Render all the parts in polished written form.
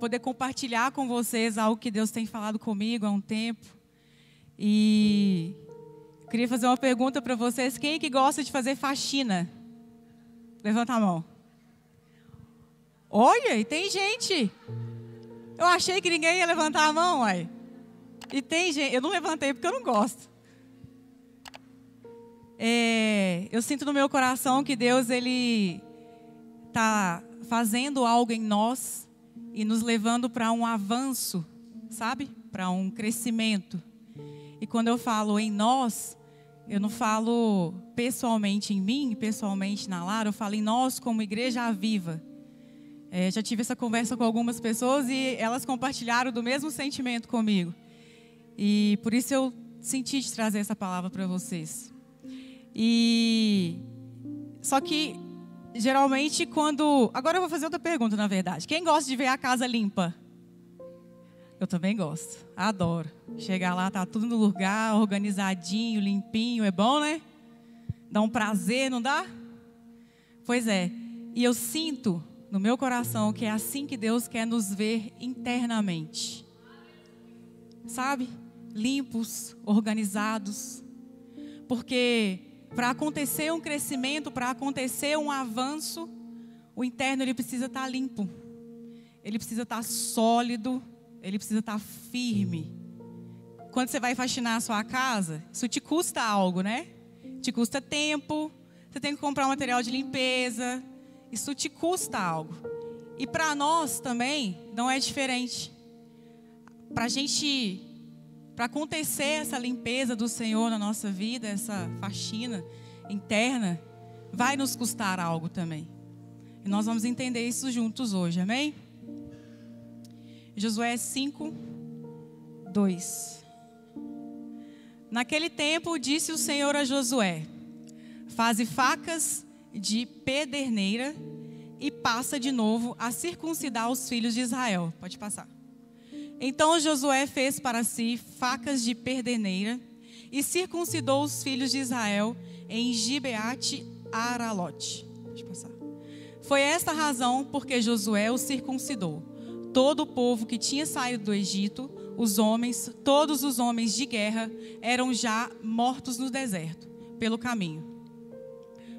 poder compartilhar com vocês algo que Deus tem falado comigo há um tempo. E queria fazer uma pergunta para vocês. Quem é que gosta de fazer faxina? Levanta a mão. Olha, e tem gente. Eu achei que ninguém ia levantar a mão, uai. E tem gente. Eu não levantei porque eu não gosto. Eu sinto no meu coração que Deus, Ele está fazendo algo em nós e nos levando para um avanço, sabe? Para um crescimento. E quando eu falo em nós, eu não falo pessoalmente em mim, pessoalmente na Lara, eu falo em nós como Igreja Aviva. Já tive essa conversa com algumas pessoas e elas compartilharam do mesmo sentimento comigo. E por isso eu senti de trazer essa palavra para vocês. Só que, geralmente, quando... Agora eu vou fazer outra pergunta, na verdade. Quem gosta de ver a casa limpa? Eu também gosto. Adoro. Chegar lá, tá tudo no lugar, organizadinho, limpinho. É bom, né? Dá um prazer, não dá? Pois é. E eu sinto no meu coração que é assim que Deus quer nos ver internamente. Sabe? Limpos, organizados. Porque para acontecer um crescimento, para acontecer um avanço, o interno ele precisa estar limpo. Ele precisa estar sólido, ele precisa estar firme. Quando você vai faxinar a sua casa, isso te custa algo, né? Te custa tempo, você tem que comprar um material de limpeza, isso te custa algo. E para nós também não é diferente. Para acontecer essa limpeza do Senhor na nossa vida, essa faxina interna, vai nos custar algo também. E nós vamos entender isso juntos hoje, amém? Josué 5, 2. Naquele tempo disse o Senhor a Josué: faze facas de pederneira e passa de novo a circuncidar os filhos de Israel. Pode passar. Então Josué fez para si facas de pederneira e circuncidou os filhos de Israel em Gibeate Aralote. Deixa eu passar. Foi esta a razão porque Josué os circuncidou. Todo o povo que tinha saído do Egito, todos os homens de guerra, eram já mortos no deserto, pelo caminho.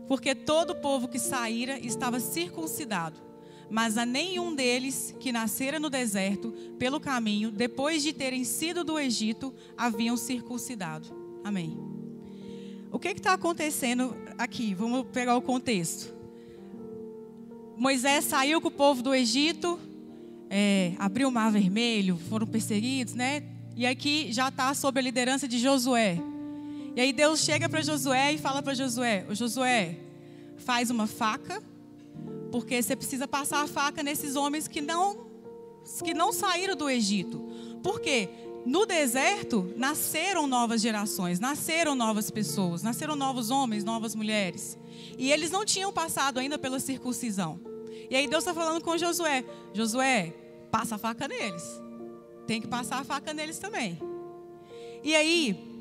Porque todo o povo que saíra estava circuncidado. Mas a nenhum deles que nascera no deserto, pelo caminho, depois de terem sido do Egito, haviam circuncidado. Amém. O que está acontecendo aqui? Vamos pegar o contexto. Moisés saiu com o povo do Egito, abriu o Mar Vermelho, foram perseguidos, né? E aqui já está sob a liderança de Josué. E aí Deus chega para Josué e fala para Josué: Josué, faz uma faca, porque você precisa passar a faca nesses homens que não saíram do Egito. Por quê? No deserto nasceram novas gerações, nasceram novas pessoas, nasceram novos homens, novas mulheres. E eles não tinham passado ainda pela circuncisão. E aí Deus está falando com Josué: Josué, passa a faca neles. Tem que passar a faca neles também. E aí,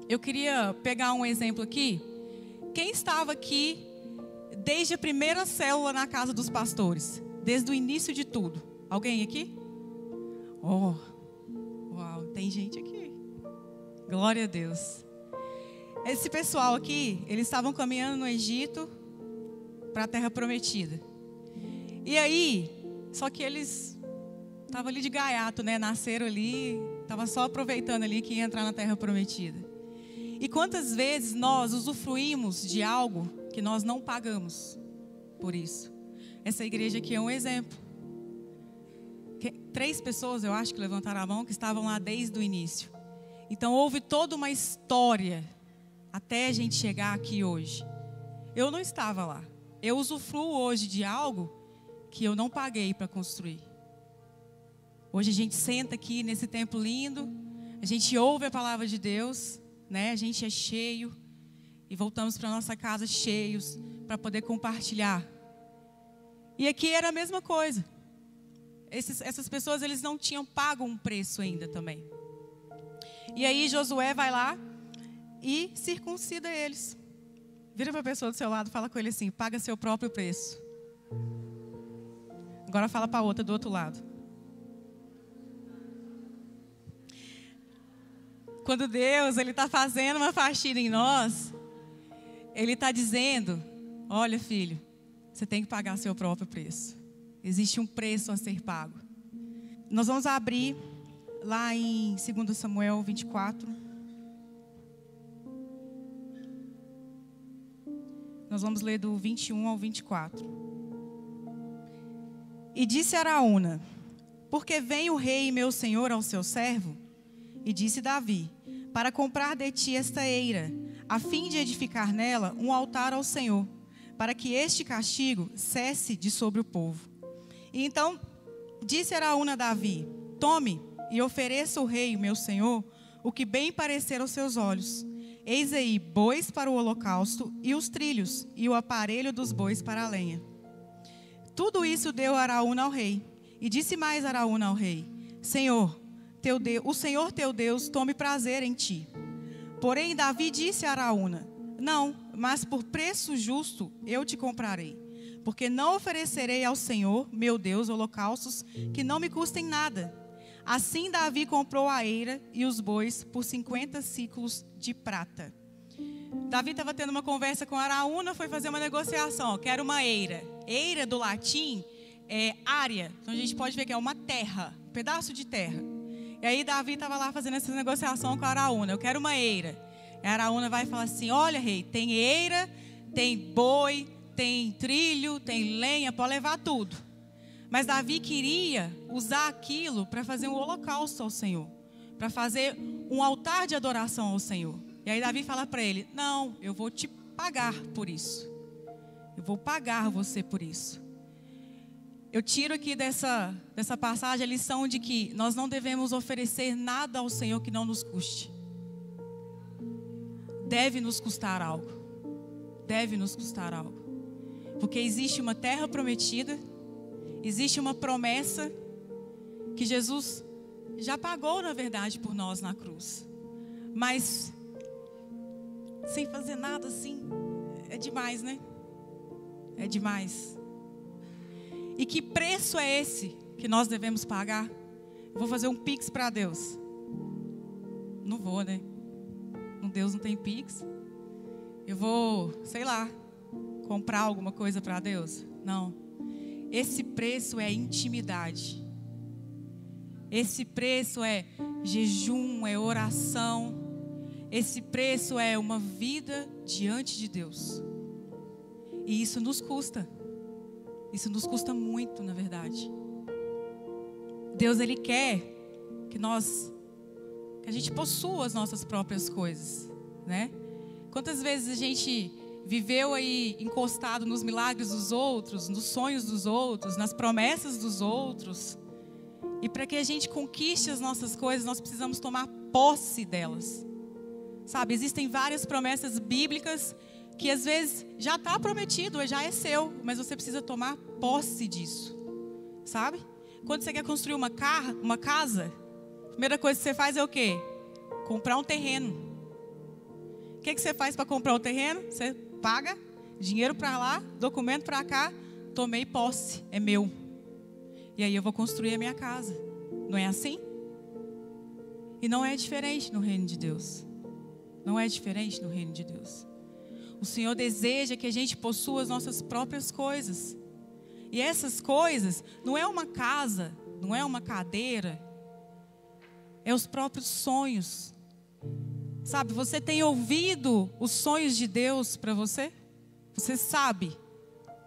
eu queria pegar um exemplo aqui. Quem estava aqui desde a primeira célula na casa dos pastores? Desde o início de tudo. Alguém aqui? Oh, uau, tem gente aqui. Glória a Deus. Esse pessoal aqui, eles estavam caminhando no Egito para a Terra Prometida. E aí, só que eles estavam ali de gaiato, né? Nasceram ali, estavam só aproveitando ali que ia entrar na Terra Prometida. E quantas vezes nós usufruímos de algo que nós não pagamos por isso? Essa igreja aqui é um exemplo. 3 pessoas, eu acho, que levantaram a mão, que estavam lá desde o início. Então houve toda uma história até a gente chegar aqui hoje. Eu não estava lá. Eu usufruo hoje de algo que eu não paguei para construir. Hoje a gente senta aqui nesse templo lindo, a gente ouve a palavra de Deus, né? A gente é cheio e voltamos para nossa casa cheios para poder compartilhar. E aqui era a mesma coisa. Essas pessoas, eles não tinham pago um preço ainda também. E aí Josué vai lá e circuncida eles. Vira para a pessoa do seu lado, fala com ele assim: paga seu próprio preço. Agora fala para a outra do outro lado. quando Deus ele está fazendo uma faxina em nós, Ele está dizendo, olha filho, você tem que pagar seu próprio preço. Existe um preço a ser pago. Nós vamos abrir lá em 2 Samuel 24. Nós vamos ler do 21 ao 24. E disse Araúna, porque vem o rei meu senhor ao seu servo? E disse Davi, para comprar de ti esta eira, a fim de edificar nela um altar ao Senhor, para que este castigo cesse de sobre o povo. E então disse Araúna a Davi, tome e ofereça ao rei meu senhor o que bem parecer aos seus olhos. Eis aí bois para o holocausto e os trilhos e o aparelho dos bois para a lenha. Tudo isso deu Araúna ao rei. E disse mais Araúna ao rei, Senhor, o Senhor teu Deus tome prazer em ti. Porém Davi disse a Araúna, não, mas por preço justo eu te comprarei. Porque não oferecerei ao Senhor, meu Deus, holocaustos que não me custem nada. Assim Davi comprou a eira e os bois por 50 ciclos de prata. Davi estava tendo uma conversa com Araúna, foi fazer uma negociação. Quero uma eira. Eira do latim é área. Então a gente pode ver que é uma terra, um pedaço de terra. E aí Davi estava lá fazendo essa negociação com Araúna. Eu quero uma eira. E a Araúna vai falar assim, olha rei, tem eira, tem boi, tem trilho, tem lenha, pode levar tudo. Mas Davi queria usar aquilo para fazer um holocausto ao Senhor. Para fazer um altar de adoração ao Senhor. E aí Davi fala para ele, não, eu vou te pagar por isso. Eu vou pagar você por isso. Eu tiro aqui dessa passagem a lição de que nós não devemos oferecer nada ao Senhor que não nos custe. Deve nos custar algo. Deve nos custar algo. Porque existe uma terra prometida, existe uma promessa que Jesus já pagou, na verdade, por nós na cruz. Mas sem fazer nada assim, é demais, né? É demais. E que preço é esse que nós devemos pagar? Eu vou fazer um pix para Deus. Não vou, né? Deus não tem pix. Eu vou, sei lá, comprar alguma coisa para Deus? Não. Esse preço é intimidade. Esse preço é jejum, é oração. Esse preço é uma vida diante de Deus. E isso nos custa. Isso nos custa muito, na verdade. Deus, Ele quer que a gente possua as nossas próprias coisas, né? Quantas vezes a gente viveu aí encostado nos milagres dos outros, nos sonhos dos outros, nas promessas dos outros. E para que a gente conquiste as nossas coisas, nós precisamos tomar posse delas. Sabe, existem várias promessas bíblicas que às vezes já está prometido, já é seu, mas você precisa tomar posse disso. Sabe? Quando você quer construir uma casa, a primeira coisa que você faz é o quê? Comprar um terreno. O que você faz para comprar um terreno? Você paga dinheiro para lá, documento para cá, tomei posse, é meu. E aí eu vou construir a minha casa. Não é assim? E não é diferente no reino de Deus. Não é diferente no reino de Deus. O Senhor deseja que a gente possua as nossas próprias coisas. E essas coisas não é uma casa, não é uma cadeira, é os próprios sonhos. Sabe, você tem ouvido os sonhos de Deus para você? Você sabe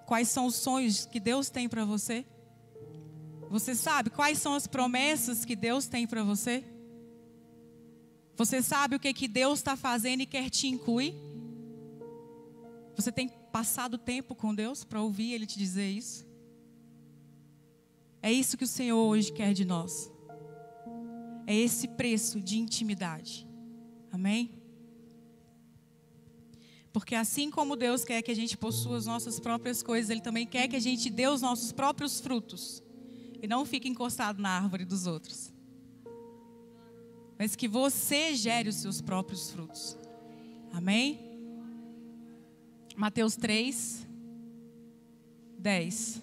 quais são os sonhos que Deus tem para você? Você sabe quais são as promessas que Deus tem para você? Você sabe o que Deus está fazendo e quer te incluir? Você tem passado tempo com Deus para ouvir Ele te dizer isso? É isso que o Senhor hoje quer de nós. É esse preço de intimidade. Amém? Porque assim como Deus quer que a gente possua as nossas próprias coisas, Ele também quer que a gente dê os nossos próprios frutos. E não fique encostado na árvore dos outros. Mas que você gere os seus próprios frutos. Amém? Mateus 3, 10.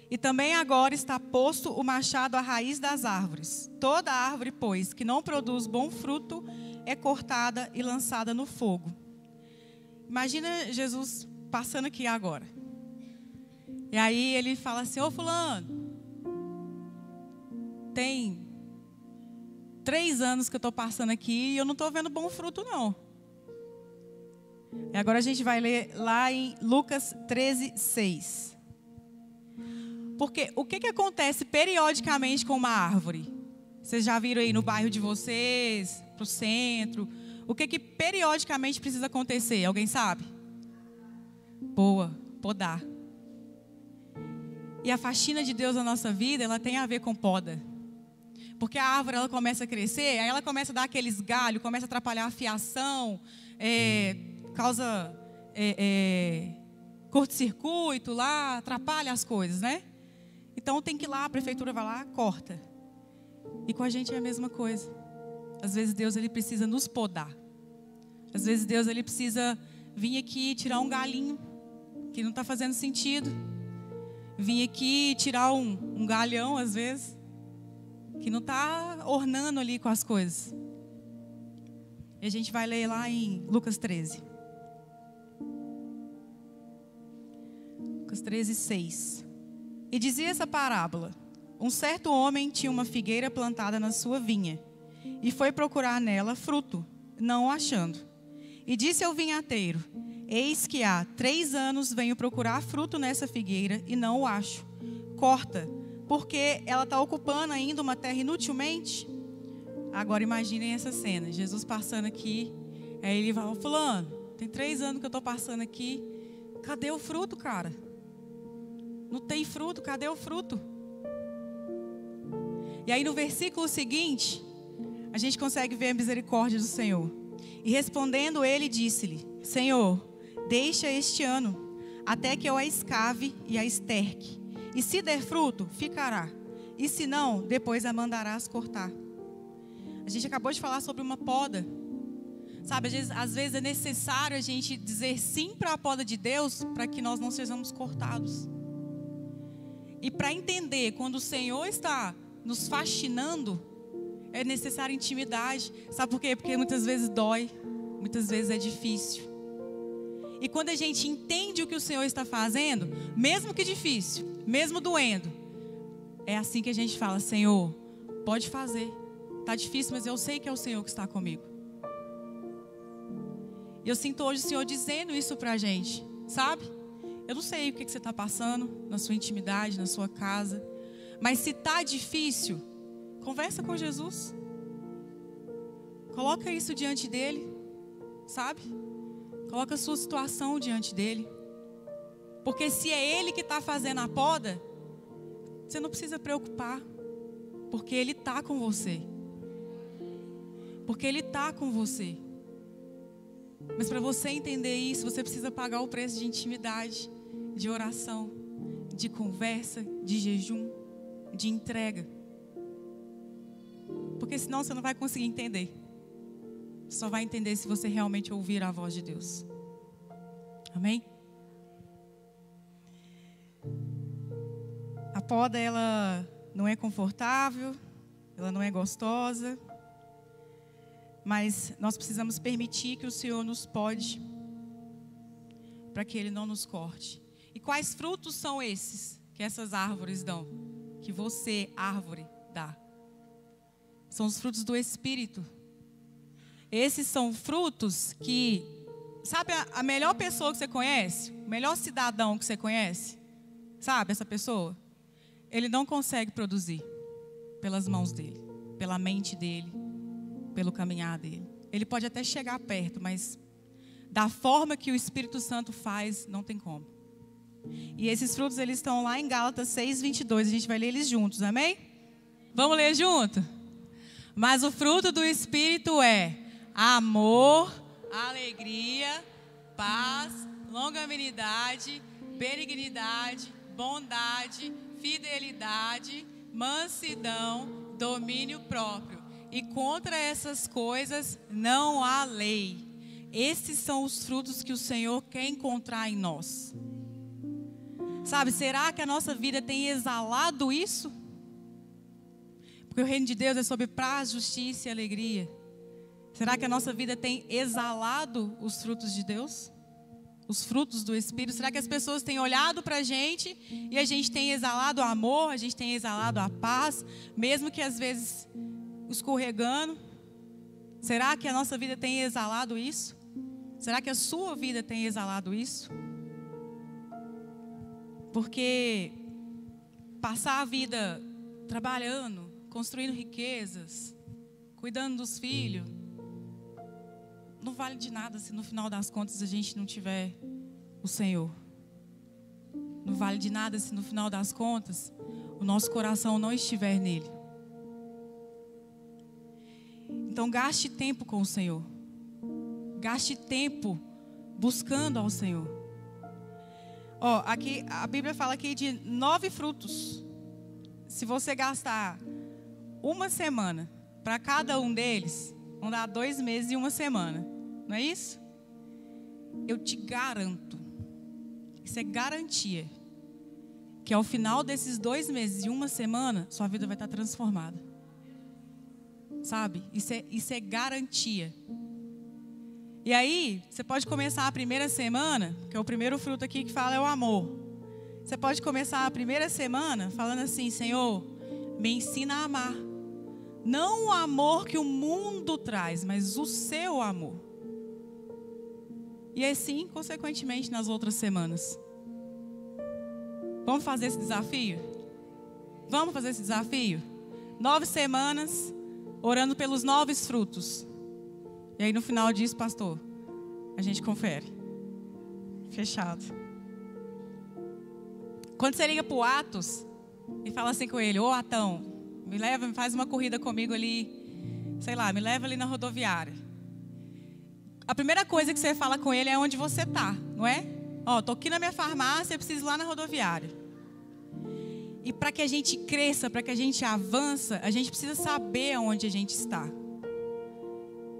E também agora está posto o machado à raiz das árvores. Toda árvore, pois, que não produz bom fruto, é cortada e lançada no fogo. Imagina Jesus passando aqui agora. E aí ele fala assim: ô fulano, tem 3 anos que eu estou passando aqui e eu não estou vendo bom fruto não. E agora a gente vai ler lá em Lucas 13:6. Porque o que acontece periodicamente com uma árvore? Vocês já viram aí no bairro de vocês, pro centro? O que periodicamente precisa acontecer? Alguém sabe? Podar. E a faxina de Deus na nossa vida, ela tem a ver com poda. Porque a árvore, ela começa a crescer, aí ela começa a dar aqueles galhos, começa a atrapalhar a fiação, causa curto-circuito lá, atrapalha as coisas, né? Então tem que ir lá, a prefeitura vai lá, corta. E com a gente é a mesma coisa. Às vezes Deus, ele precisa nos podar. Às vezes Deus, ele precisa vir aqui tirar um galinho que não está fazendo sentido. Vir aqui tirar um galhão, às vezes, que não está ornando ali com as coisas. E a gente vai ler lá em Lucas 13. Lucas 13:6. E dizia essa parábola: um certo homem tinha uma figueira plantada na sua vinha, e foi procurar nela fruto, não o achando. E disse ao vinhateiro: eis que há 3 anos venho procurar fruto nessa figueira e não o acho. Corta, porque ela está ocupando ainda uma terra inutilmente. Agora imaginem essa cena, Jesus passando aqui, aí ele fala: fulano, tem 3 anos que eu estou passando aqui, cadê o fruto, cara? Não tem fruto, cadê o fruto? E aí no versículo seguinte, a gente consegue ver a misericórdia do Senhor. E respondendo ele, disse-lhe: Senhor, deixa este ano, até que eu a escave e a esterque. E se der fruto, ficará. E se não, depois a mandarás cortar. A gente acabou de falar sobre uma poda. Sabe, às vezes é necessário a gente dizer sim para a poda de Deus, para que nós não sejamos cortados. E para entender quando o Senhor está nos faxinando, é necessária intimidade. Sabe por quê? Porque muitas vezes dói, muitas vezes é difícil. E quando a gente entende o que o Senhor está fazendo, mesmo que difícil, mesmo doendo, é assim que a gente fala: Senhor, pode fazer. Está difícil, mas eu sei que é o Senhor que está comigo. E eu sinto hoje o Senhor dizendo isso para a gente, sabe? Eu não sei o que você está passando na sua intimidade, na sua casa. Mas se está difícil, conversa com Jesus. Coloca isso diante dele, sabe? Coloca a sua situação diante dele. Porque se é ele que está fazendo a poda, você não precisa preocupar. Porque ele está com você. Porque ele está com você. Mas para você entender isso, você precisa pagar o preço de intimidade, de oração, de conversa, de jejum, de entrega. Porque senão você não vai conseguir entender. Só vai entender se você realmente ouvir a voz de Deus. Amém? A poda, ela não é confortável, ela não é gostosa, mas nós precisamos permitir que o Senhor nos pode, para que Ele não nos corte. E quais frutos são esses que essas árvores dão? Que você, árvore, dá? São os frutos do Espírito. Esses são frutos que, sabe a melhor pessoa que você conhece? O melhor cidadão que você conhece? Sabe essa pessoa? Ele não consegue produzir pelas mãos dele, pela mente dele, pelo caminhar dele. Ele pode até chegar perto, mas da forma que o Espírito Santo faz, não tem como. E esses frutos, eles estão lá em Gálatas 6:22. A gente vai ler eles juntos, amém? Vamos ler junto? Mas o fruto do Espírito é amor, alegria, paz, longanimidade, benignidade, bondade, fidelidade, mansidão, domínio próprio. E contra essas coisas não há lei. Esses são os frutos que o Senhor quer encontrar em nós. Sabe, será que a nossa vida tem exalado isso? Porque o reino de Deus é sobre paz, justiça e alegria. Será que a nossa vida tem exalado os frutos de Deus? Os frutos do Espírito? Será que as pessoas têm olhado para a gente e a gente tem exalado o amor, a gente tem exalado a paz, mesmo que às vezes escorregando? Será que a nossa vida tem exalado isso? Será que a sua vida tem exalado isso? Porque passar a vida trabalhando, construindo riquezas, cuidando dos filhos, não vale de nada se no final das contas a gente não tiver o Senhor. Não vale de nada se no final das contas o nosso coração não estiver nele. Então gaste tempo com o Senhor. Gaste tempo buscando ao Senhor. Ó, aqui a Bíblia fala aqui de 9 frutos. Se você gastar uma semana para cada um deles, vão dar 2 meses e 1 semana. Não é isso? Eu te garanto, isso é garantia, que ao final desses 2 meses e 1 semana, sua vida vai estar transformada. Sabe? Isso é garantia. E aí, você pode começar a primeira semana, que é o primeiro fruto aqui que fala é o amor. Você pode começar a primeira semana falando assim: Senhor, me ensina a amar. Não o amor que o mundo traz, mas o seu amor. E assim, consequentemente, nas outras semanas. Vamos fazer esse desafio? Vamos fazer esse desafio? 9 semanas, orando pelos 9 frutos. E aí no final disso, pastor, a gente confere. Fechado. Quando você liga para o Atos e fala assim com ele: ô Atão, me leva, me faz uma corrida comigo ali, sei lá, me leva ali na rodoviária. A primeira coisa que você fala com ele é onde você está, não é? Ó, tô aqui na minha farmácia, eu preciso ir lá na rodoviária. E para que a gente cresça, para que a gente avança, a gente precisa saber onde a gente está.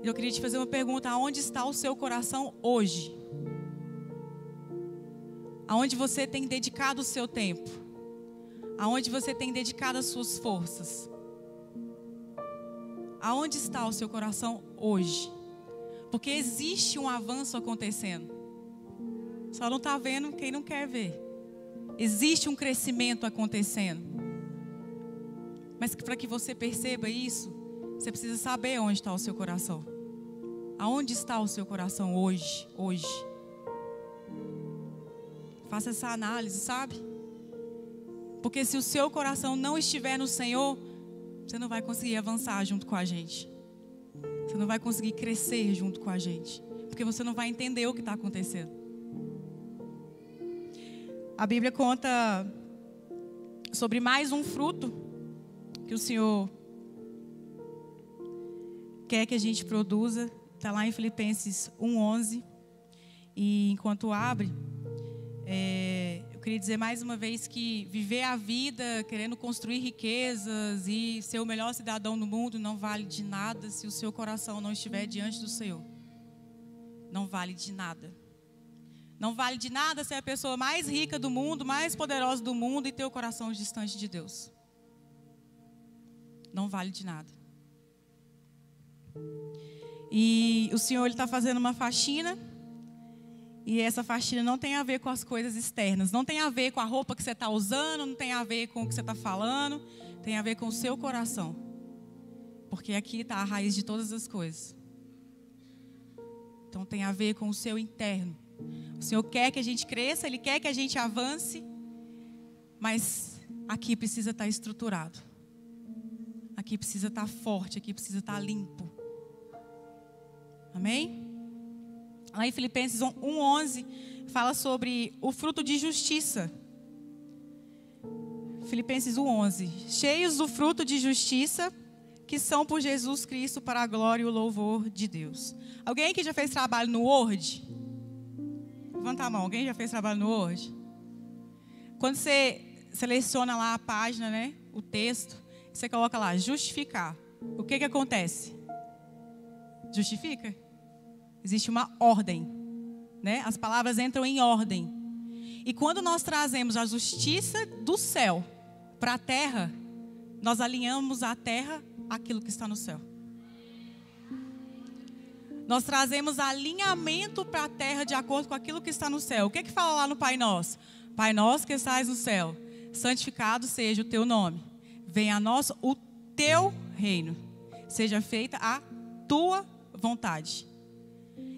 Eu queria te fazer uma pergunta: aonde está o seu coração hoje? Aonde você tem dedicado o seu tempo? Aonde você tem dedicado as suas forças? Aonde está o seu coração hoje? Porque existe um avanço acontecendo. Só não está vendo quem não quer ver. Existe um crescimento acontecendo. Mas para que você perceba isso, você precisa saber onde está o seu coração. Aonde está o seu coração hoje? Hoje. Faça essa análise, sabe? Porque se o seu coração não estiver no Senhor, você não vai conseguir avançar junto com a gente. Você não vai conseguir crescer junto com a gente. Porque você não vai entender o que está acontecendo. A Bíblia conta sobre mais um fruto que o Senhor quer que a gente produza. Está lá em Filipenses 1:11. E enquanto abre, eu queria dizer mais uma vez que viver a vida querendo construir riquezas e ser o melhor cidadão do mundo não vale de nada se o seu coração não estiver diante do Senhor. Não vale de nada. Não vale de nada ser a pessoa mais rica do mundo, mais poderosa do mundo e ter o coração distante de Deus. Não vale de nada. E o Senhor está fazendo uma faxina. E essa faxina não tem a ver com as coisas externas. Não tem a ver com a roupa que você está usando. Não tem a ver com o que você está falando. Tem a ver com o seu coração. Porque aqui está a raiz de todas as coisas. Então tem a ver com o seu interno. O Senhor quer que a gente cresça. Ele quer que a gente avance. Mas aqui precisa estar estruturado. Aqui precisa estar forte. Aqui precisa estar limpo. Amém? Lá em Filipenses 1:11 fala sobre o fruto de justiça. Filipenses 1:11. Cheios do fruto de justiça que são por Jesus Cristo para a glória e o louvor de Deus. Alguém que já fez trabalho no Word? Levanta a mão. Alguém já fez trabalho no Word? Quando você seleciona lá a página, né, o texto, você coloca lá justificar. O que acontece? Justifica? Existe uma ordem, né? As palavras entram em ordem. E quando nós trazemos a justiça do céu para a terra, nós alinhamos a terra àquilo que está no céu. Nós trazemos alinhamento para a terra de acordo com aquilo que está no céu. O que fala lá no Pai Nosso? Pai Nosso que estás no céu, santificado seja o teu nome. Venha a nós o teu reino. Seja feita a tua vontade.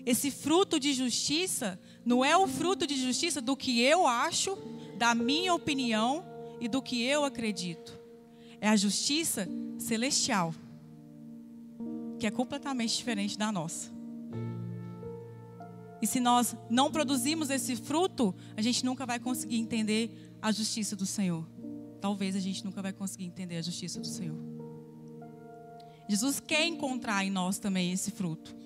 Esse fruto de justiça não é o fruto de justiça do que eu acho, da minha opinião e do que eu acredito. É a justiça celestial, que é completamente diferente da nossa. E se nós não produzimos esse fruto, a gente nunca vai conseguir entender a justiça do Senhor. Talvez a gente nunca vai conseguir entender a justiça do Senhor. Jesus quer encontrar em nós também esse fruto.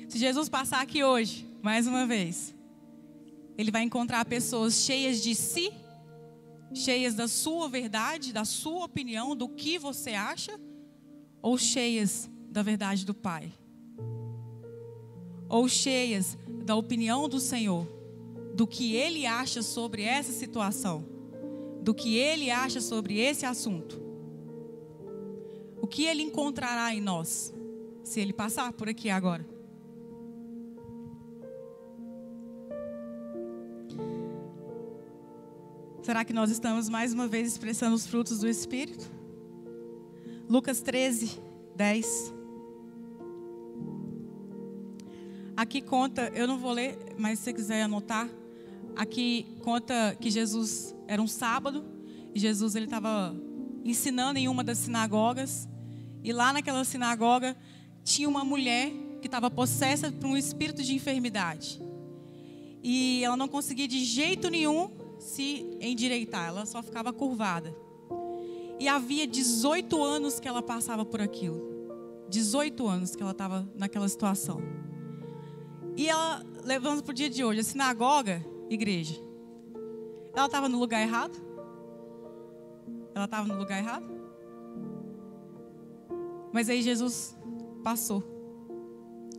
Se Jesus passar aqui hoje, mais uma vez, Ele vai encontrar pessoas cheias de si, cheias da sua verdade, da sua opinião, do que você acha, ou cheias da verdade do Pai? Ou cheias da opinião do Senhor, do que Ele acha sobre essa situação, do que Ele acha sobre esse assunto? O que Ele encontrará em nós, se Ele passar por aqui agora? Será que nós estamos mais uma vez expressando os frutos do Espírito? Lucas 13, 10. Aqui conta, eu não vou ler, mas se você quiser anotar, aqui conta que Jesus era um sábado, e Jesus ele estava ensinando em uma das sinagogas, e lá naquela sinagoga tinha uma mulher que estava possessa por um espírito de enfermidade. E ela não conseguia de jeito nenhum se endireitar, ela só ficava curvada. E havia 18 anos que ela passava por aquilo. 18 anos que ela estava naquela situação. E ela, levando para o dia de hoje, a sinagoga, igreja, ela estava no lugar errado? Ela estava no lugar errado? Mas aí Jesus passou.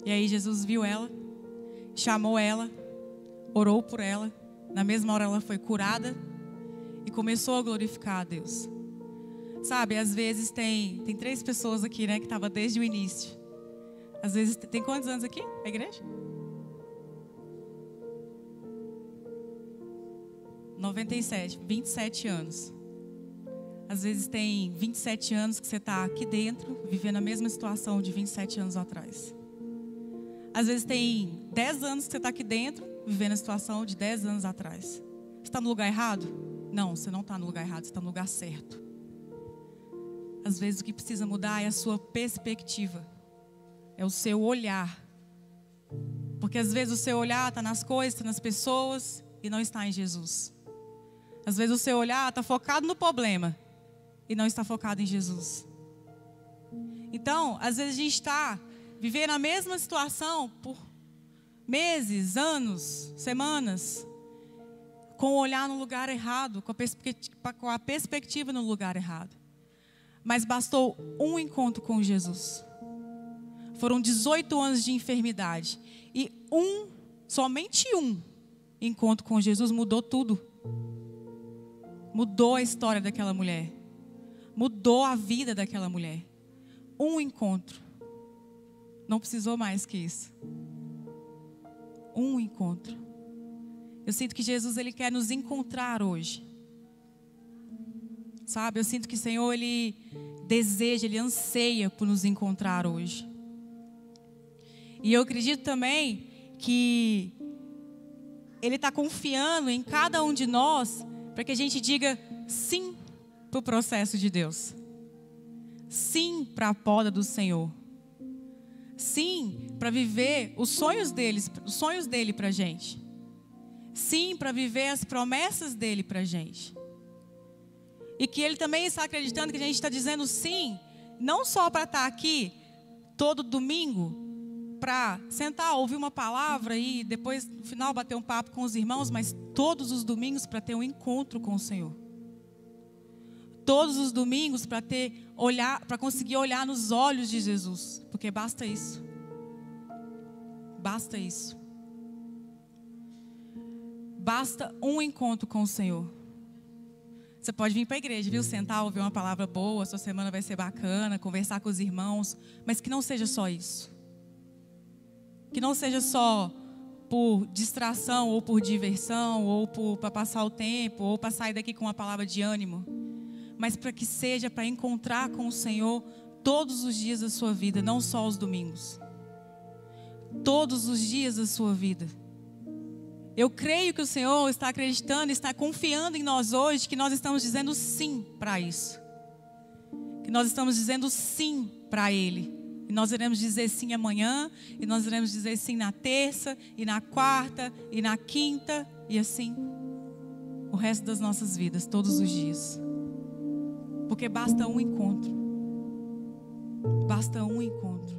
E aí Jesus viu ela, chamou ela, orou por ela. Na mesma hora ela foi curada e começou a glorificar a Deus. Sabe, às vezes tem 3 pessoas aqui, né, que estavam desde o início. Às vezes, tem quantos anos aqui, a igreja? 97, 27 anos. Às vezes tem 27 anos que você está aqui dentro, vivendo a mesma situação de 27 anos atrás. Às vezes tem 10 anos que você está aqui dentro, vivendo a situação de 10 anos atrás. Você está no lugar errado? Não, você não está no lugar errado, você está no lugar certo. Às vezes o que precisa mudar é a sua perspectiva, é o seu olhar. Porque às vezes o seu olhar está nas coisas, está nas pessoas e não está em Jesus. Às vezes o seu olhar está focado no problema e não está focado em Jesus. Então, às vezes a gente está vivendo a mesma situação por meses, anos, semanas, com o olhar no lugar errado, com a perspectiva no lugar errado. Mas bastou um encontro com Jesus. Foram 18 anos de enfermidade. E somente um encontro com Jesus mudou tudo. Mudou a história daquela mulher. Mudou a vida daquela mulher. Um encontro. Não precisou mais que isso. Um encontro. Eu sinto que Jesus ele quer nos encontrar hoje. Sabe, eu sinto que o Senhor ele deseja, ele anseia por nos encontrar hoje. E eu acredito também que Ele está confiando em cada um de nós para que a gente diga sim para o processo de Deus. Sim para a poda do Senhor. Sim para viver os sonhos dele para a gente. Sim para viver as promessas dele para a gente. E que Ele também está acreditando que a gente está dizendo sim, não só para estar aqui todo domingo, para sentar, ouvir uma palavra e depois no final bater um papo com os irmãos, mas todos os domingos para ter um encontro com o Senhor. Todos os domingos para conseguir olhar nos olhos de Jesus, porque basta isso. Basta isso. Basta um encontro com o Senhor. Você pode vir para a igreja, viu? Sentar, ouvir uma palavra boa, sua semana vai ser bacana, conversar com os irmãos, mas que não seja só isso. Que não seja só por distração, ou por diversão, ou para passar o tempo, ou para sair daqui com uma palavra de ânimo, mas para que seja para encontrar com o Senhor todos os dias da sua vida, não só os domingos. Todos os dias da sua vida. Eu creio que o Senhor está acreditando, está confiando em nós hoje, que nós estamos dizendo sim para isso. Que nós estamos dizendo sim para Ele. E nós iremos dizer sim amanhã, e nós iremos dizer sim na terça, e na quarta, e na quinta, e assim, o resto das nossas vidas, todos os dias. Porque basta um encontro. Basta um encontro.